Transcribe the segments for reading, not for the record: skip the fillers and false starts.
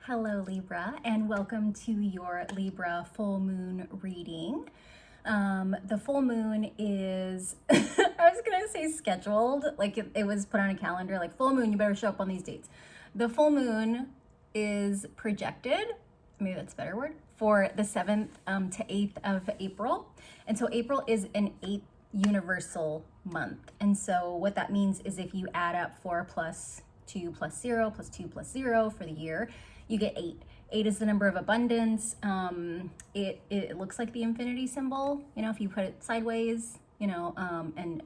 Hello Libra, and welcome to your Libra full moon reading. The full moon is, I was gonna say scheduled, like it was put on a calendar, like full moon, you better show up on these dates. The full moon is projected, maybe that's a better word, for the 7th to 8th of April. And so April is an 8th universal month. And so what that means is if you add up 4 plus 2 plus 0 plus 2 plus 0 for the year, you get 8. 8 is the number of abundance. It looks like the infinity symbol, you know, if you put it sideways, you know, and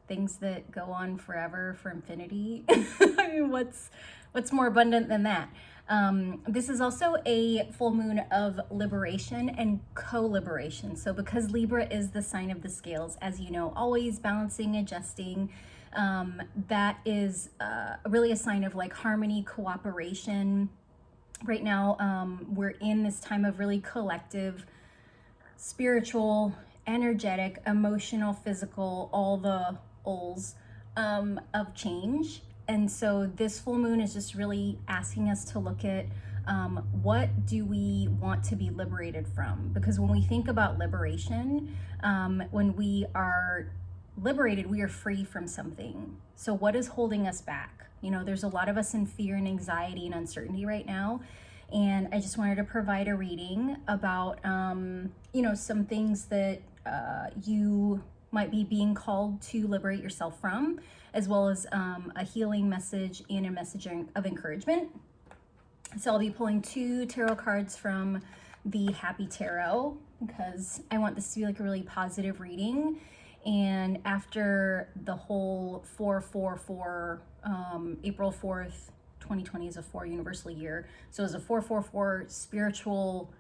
things that go on forever for infinity. I mean, what's more abundant than that? This is also a full moon of liberation and co-liberation. So because Libra is the sign of the scales, as you know, always balancing, adjusting, that is really a sign of like harmony, cooperation. Right now, we're in this time of really collective, spiritual, energetic, emotional, physical, all the O's of change. And so this full moon is just really asking us to look at what do we want to be liberated from? Because when we think about liberation, when we are liberated, we are free from something. So what is holding us back? You know, there's a lot of us in fear and anxiety and uncertainty right now. And I just wanted to provide a reading about, you know, some things that you might be being called to liberate yourself from, as well as a healing message and a message of encouragement. So I'll be pulling 2 tarot cards from the Happy Tarot because I want this to be like a really positive reading. And after the whole 444, April 4th, 2020 is a 4 universal year. So it's a 444 spiritual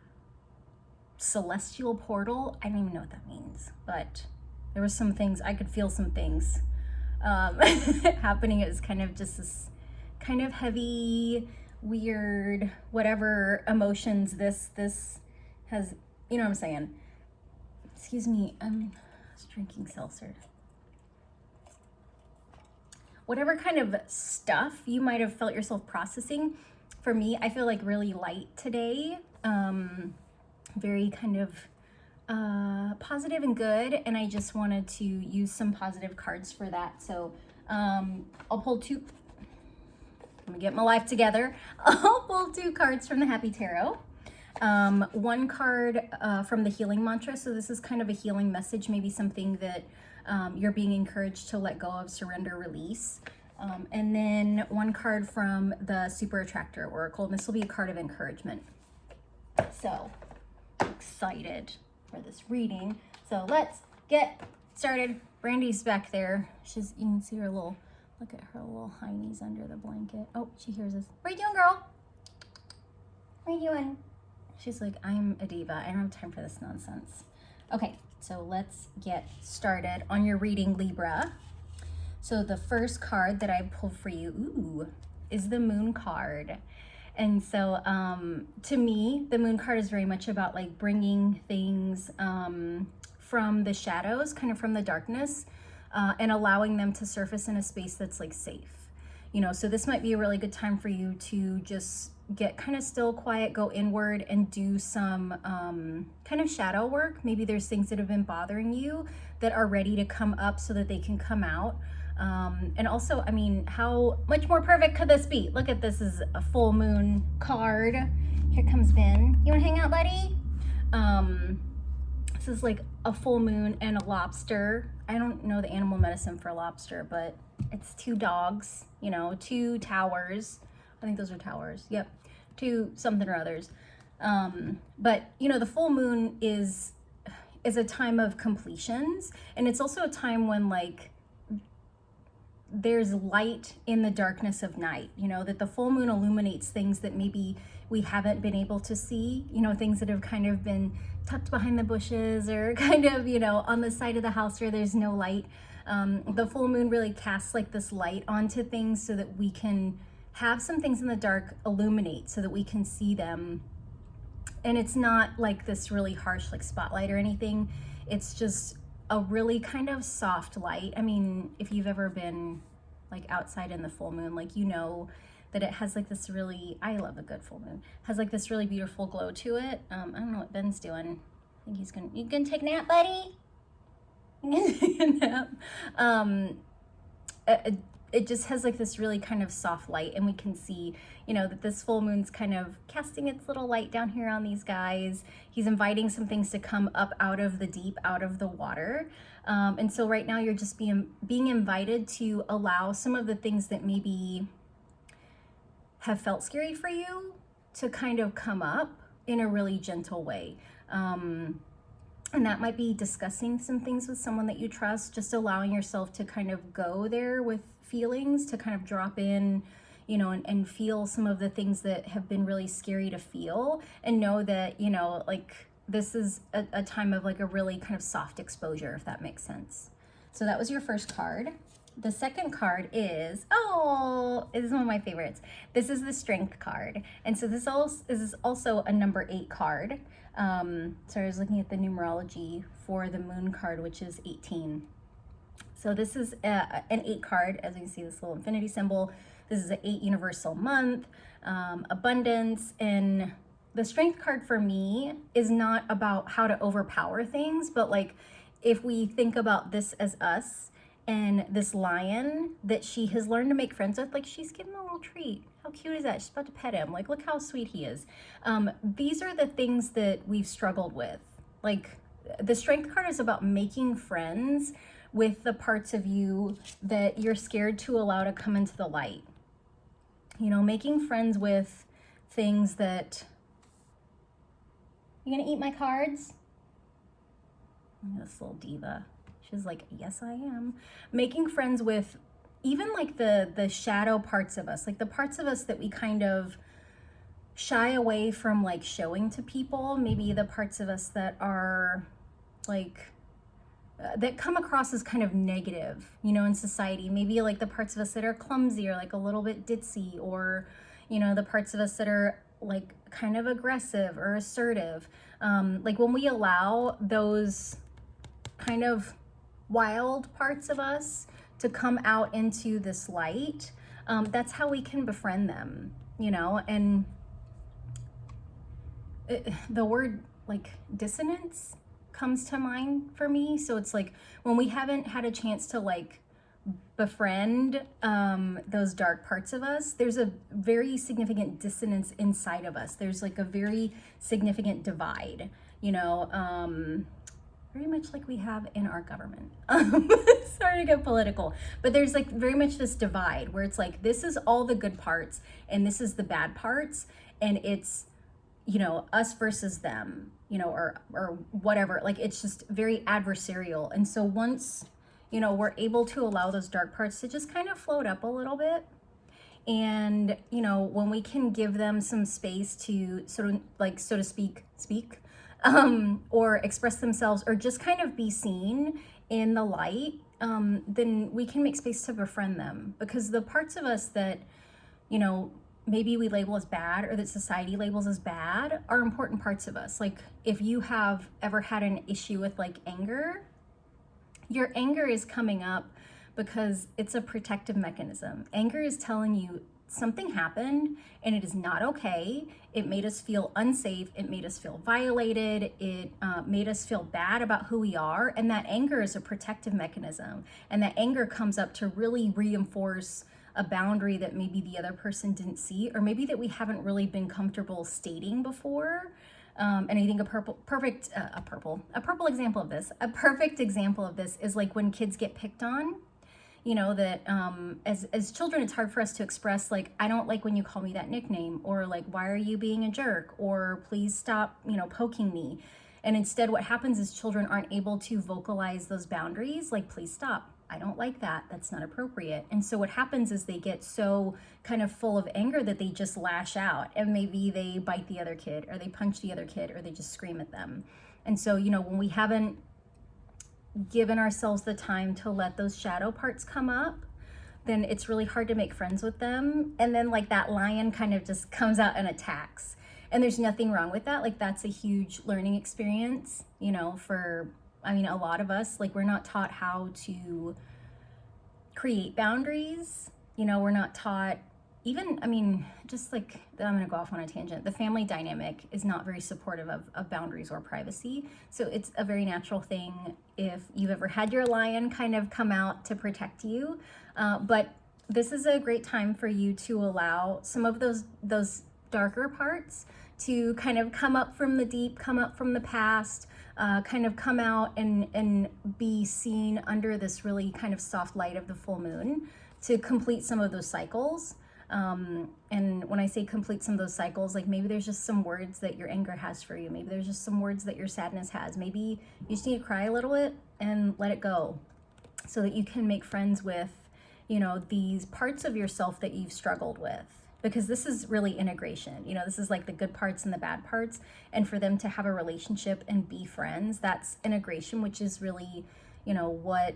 celestial portal. I don't even know what that means, but there was some things, I could feel some things happening. It was kind of just this kind of heavy, weird, whatever emotions this has, you know what I'm saying? Excuse me, I'm drinking seltzer. Whatever kind of stuff you might have felt yourself processing. For me, I feel like really light today, very kind of positive and good, and I just wanted to use some positive cards for that. So I'll pull 2. Let me get my life together. I'll pull 2 cards from the Happy Tarot. 1 card from the healing mantra. So this is kind of a healing message, maybe something that you're being encouraged to let go of, surrender, release. And then 1 card from the Super Attractor Oracle, and this will be a card of encouragement. So excited for this reading. So let's get started. Brandy's back there. You can see her look at her little heinies under the blanket. Oh, she hears us. What are you doing, girl? What are you doing? She's like, I'm a diva. I don't have time for this nonsense. Okay, so let's get started on your reading, Libra. So the first card that I pulled for you, is the Moon card. And so to me, the Moon card is very much about like bringing things from the shadows, kind of from the darkness, and allowing them to surface in a space that's like safe. You know, so this might be a really good time for you to just get kind of still, quiet, go inward and do some kind of shadow work. Maybe there's things that have been bothering you that are ready to come up so that they can come out. And also, I mean, how much more perfect could this be? Look at this, is a full moon card. Here comes Ben. You wanna hang out, buddy? This is like a full moon and a lobster. I don't know the animal medicine for a lobster, but it's 2 dogs, you know, 2 towers. I think those are towers. Yep. 2 something or others. But you know, the full moon is a time of completions, and it's also a time when like there's light in the darkness of night, you know, that the full moon illuminates things that maybe we haven't been able to see, you know, things that have kind of been tucked behind the bushes or kind of, you know, on the side of the house where there's no light. The full moon really casts like this light onto things so that we can have some things in the dark illuminate so that we can see them. And it's not like this really harsh like spotlight or anything. It's just a really kind of soft light. I mean, if you've ever been like outside in the full moon, like, you know, that it has like this really, I love a good full moon, has like this really beautiful glow to it. I don't know what Ben's doing. I think he's gonna, you gonna take a nap, buddy? You gonna take a nap? It just has like this really kind of soft light, and we can see, you know, that this full moon's kind of casting its little light down here on these guys. He's inviting some things to come up out of the deep, out of the water. And so right now you're just being invited to allow some of the things that maybe have felt scary for you to kind of come up in a really gentle way. And that might be discussing some things with someone that you trust, just allowing yourself to kind of go there with feelings, to kind of drop in, you know, and feel some of the things that have been really scary to feel, and know that, you know, like this is a time of like a really kind of soft exposure, if that makes sense. So that was your first card. The second card is, oh, this is one of my favorites. This is the Strength card. And so this is also a number 8 card. So I was looking at the numerology for the Moon card, which is 18. So this is an 8 card, as you can see this little infinity symbol. This is an 8 universal month, abundance. And the Strength card for me is not about how to overpower things, but like if we think about this as us, and this lion that she has learned to make friends with, like she's giving him a little treat. How cute is that? She's about to pet him. Like, look how sweet he is. These are the things that we've struggled with. Like, the Strength card is about making friends with the parts of you that you're scared to allow to come into the light. You know, making friends with things that... You gonna eat my cards? This little diva. She's like, yes, I am. Making friends with even like the shadow parts of us, like the parts of us that we kind of shy away from like showing to people. Maybe the parts of us that are like, that come across as kind of negative, you know, in society. Maybe like the parts of us that are clumsy or like a little bit ditzy, or, you know, the parts of us that are like kind of aggressive or assertive. Like when we allow those kind of wild parts of us to come out into this light, that's how we can befriend them, you know. And the word like dissonance comes to mind for me. So it's like when we haven't had a chance to like befriend those dark parts of us, there's a very significant dissonance inside of us. There's like a very significant divide, you know, very much like we have in our government. Sorry to get political, but there's like very much this divide where it's like, this is all the good parts and this is the bad parts, and it's, you know, us versus them, you know, or whatever. Like it's just very adversarial. And so once, you know, we're able to allow those dark parts to just kind of float up a little bit, and, you know, when we can give them some space to sort of like, so to speak, or express themselves, or just kind of be seen in the light, then we can make space to befriend them. Because the parts of us that, you know, maybe we label as bad, or that society labels as bad, are important parts of us. Like if you have ever had an issue with like anger, your anger is coming up because it's a protective mechanism. Anger is telling you something happened and it is not okay. It made us feel unsafe. It made us feel violated. It made us feel bad about who we are. And that anger is a protective mechanism. And that anger comes up to really reinforce a boundary that maybe the other person didn't see, or maybe that we haven't really been comfortable stating before. And I think a perfect example of this, a perfect example of this is like when kids get picked on. You know, that as children, it's hard for us to express, like, I don't like when you call me that nickname, or like, why are you being a jerk, or please stop, you know, poking me. And instead what happens is children aren't able to vocalize those boundaries, like, please stop, I don't like that, that's not appropriate. And so what happens is they get so kind of full of anger that they just lash out, and maybe they bite the other kid, or they punch the other kid, or they just scream at them. And so, you know, when we haven't given ourselves the time to let those shadow parts come up, then it's really hard to make friends with them. And then like that lion kind of just comes out and attacks. And there's nothing wrong with that. Like that's a huge learning experience, you know, for, I mean, a lot of us, like we're not taught how to create boundaries. You know, we're not taught even, I mean, just like, I'm going to go off on a tangent. The family dynamic is not very supportive of boundaries or privacy. So it's a very natural thing if you've ever had your lion kind of come out to protect you. But this is a great time for you to allow some of those darker parts to kind of come up from the deep, come up from the past, kind of come out and be seen under this really kind of soft light of the full moon to complete some of those cycles. And when I say complete some of those cycles, like maybe there's just some words that your anger has for you. Maybe there's just some words that your sadness has. Maybe you just need to cry a little bit and let it go so that you can make friends with, you know, these parts of yourself that you've struggled with. Because this is really integration. You know, this is like the good parts and the bad parts. And for them to have a relationship and be friends, that's integration, which is really, you know, what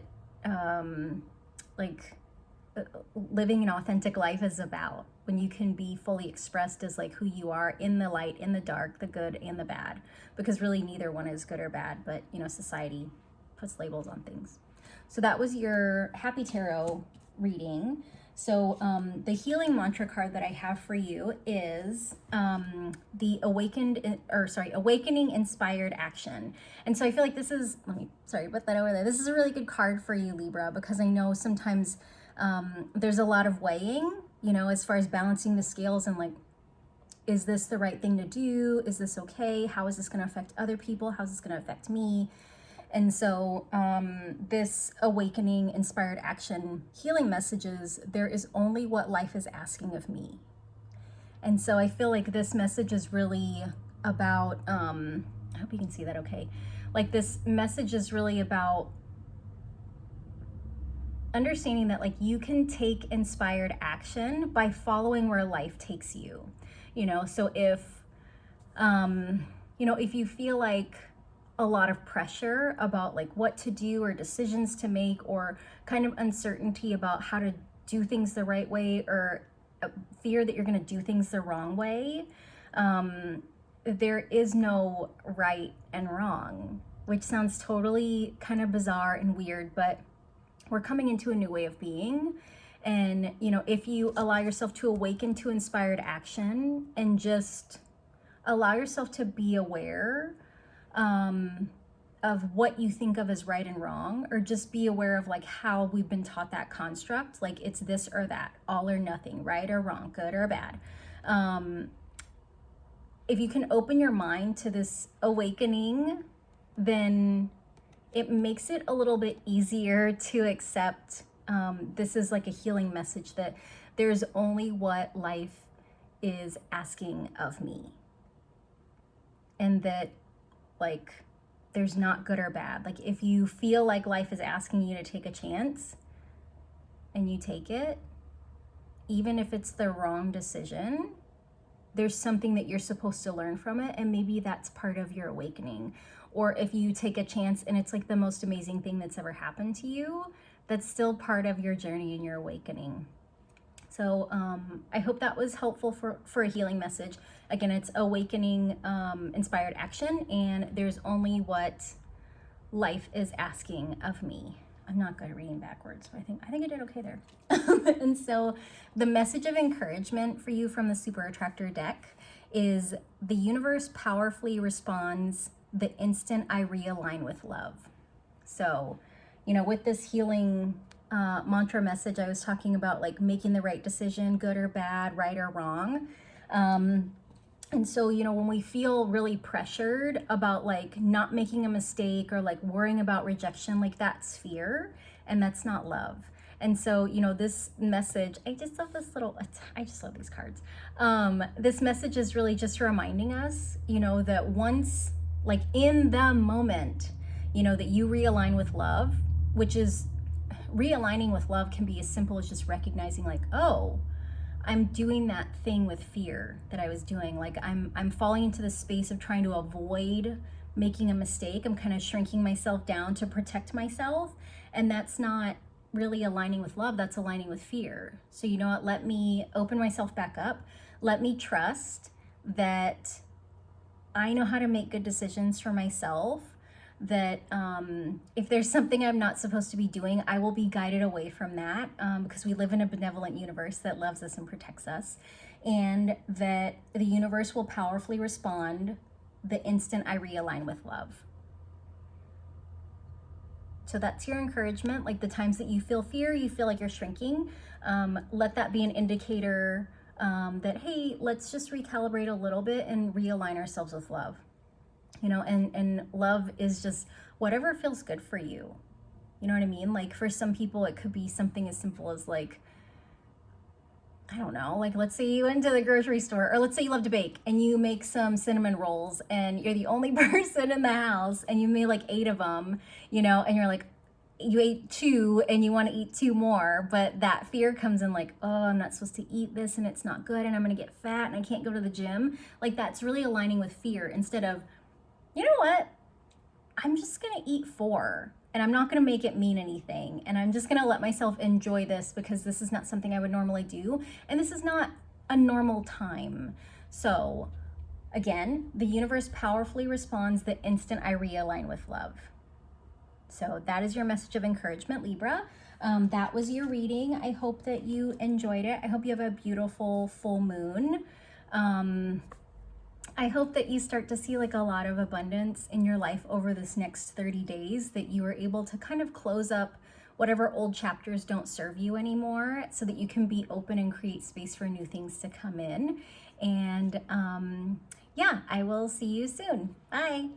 living an authentic life is about, when you can be fully expressed as like who you are in the light, in the dark, the good and the bad, because really neither one is good or bad, but you know, society puts labels on things. So that was your Happy Tarot reading. So the healing mantra card that I have for you is the Awakening Inspired Action. And so I feel like this is, put that over there. This is a really good card for you, Libra, because I know sometimes there's a lot of weighing, you know, as far as balancing the scales and like, is this the right thing to do? Is this okay? How is this going to affect other people? How is this going to affect me? And so this Awakening Inspired Action healing messages, there is only what life is asking of me. And so I feel like this message is really about, I hope you can see that okay. Like this message is really about understanding that like you can take inspired action by following where life takes you. You know, so if, you know, if you feel like a lot of pressure about like what to do or decisions to make, or kind of uncertainty about how to do things the right way, or fear that you're going to do things the wrong way, there is no right and wrong, which sounds totally kind of bizarre and weird, but we're coming into a new way of being. And, you know, if you allow yourself to awaken to inspired action and just allow yourself to be aware of what you think of as right and wrong, or just be aware of like how we've been taught that construct, like it's this or that, all or nothing, right or wrong, good or bad. If you can open your mind to this awakening, then it makes it a little bit easier to accept this is like a healing message, that there's only what life is asking of me. And that like there's not good or bad. Like if you feel like life is asking you to take a chance and you take it, even if it's the wrong decision, there's something that you're supposed to learn from it, and maybe that's part of your awakening. Or if you take a chance and it's like the most amazing thing that's ever happened to you, that's still part of your journey and your awakening. So I hope that was helpful for a healing message. Again, it's Awakening Inspired Action, and there's only what life is asking of me. I'm not good at reading backwards, but I think I did okay there. And so the message of encouragement for you from the Super Attractor deck is: the universe powerfully responds the instant I realign with love. So, you know, with this healing mantra message, I was talking about like making the right decision, good or bad, right or wrong. And so, you know, when we feel really pressured about like not making a mistake, or like worrying about rejection, like that's fear, and that's not love. And so, you know, this message, I just love these cards. This message is really just reminding us, you know, that once, like in the moment, you know, that you realign with love, which is realigning with love can be as simple as just recognizing like, oh, I'm doing that thing with fear that I was doing. Like I'm falling into the space of trying to avoid making a mistake. I'm kind of shrinking myself down to protect myself. And that's not really aligning with love, that's aligning with fear. So you know what, let me open myself back up. Let me trust that I know how to make good decisions for myself, that if there's something I'm not supposed to be doing, I will be guided away from that, because we live in a benevolent universe that loves us and protects us, and that the universe will powerfully respond the instant I realign with love. So that's your encouragement. Like the times that you feel fear, you feel like you're shrinking, let that be an indicator that, hey, let's just recalibrate a little bit and realign ourselves with love. You know, and love is just whatever feels good for you. You know what I mean? Like for some people, it could be something as simple as like, I don't know, like let's say you went to the grocery store, or let's say you love to bake and you make some cinnamon rolls and you're the only person in the house and you made like 8 of them, you know, and you're like, you ate 2 and you want to eat 2 more, but that fear comes in like, oh, I'm not supposed to eat this and it's not good and I'm going to get fat and I can't go to the gym. Like that's really aligning with fear instead of, you know what, I'm just going to eat 4. And I'm not going to make it mean anything. And I'm just going to let myself enjoy this because this is not something I would normally do. And this is not a normal time. So again, the universe powerfully responds the instant I realign with love. So that is your message of encouragement, Libra. That was your reading. I hope that you enjoyed it. I hope you have a beautiful full moon. I hope that you start to see like a lot of abundance in your life over this next 30 days, that you are able to kind of close up whatever old chapters don't serve you anymore so that you can be open and create space for new things to come in. And yeah, I will see you soon. Bye.